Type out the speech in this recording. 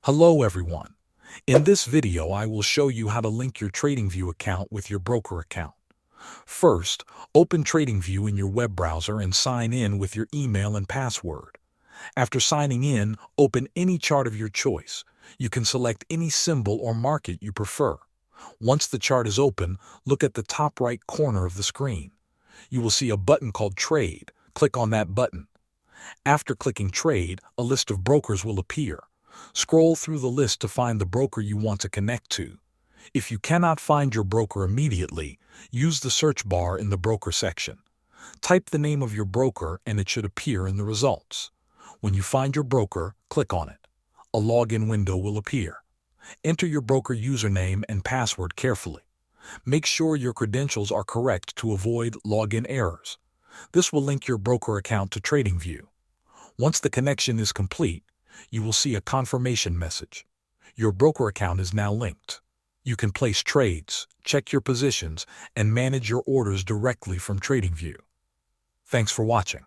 Hello everyone. In this video, I will show you how to link your TradingView account with your broker account. First, open TradingView in your web browser and sign in with your email and password. After signing in, open any chart of your choice. You can select any symbol or market you prefer. Once the chart is open, look at the top right corner of the screen. You will see a button called Trade. Click on that button. After clicking Trade, a list of brokers will appear. Scroll through the list to find the broker you want to connect to. If you cannot find your broker immediately, use the search bar in the broker section. Type the name of your broker and it should appear in the results. When you find your broker, click on it. A login window will appear. Enter your broker username and password carefully. Make sure your credentials are correct to avoid login errors. This will link your broker account to TradingView. Once the connection is complete, you will see a confirmation message. Your broker account is now linked. You can place trades, check your positions, and manage your orders directly from TradingView. Thanks for watching.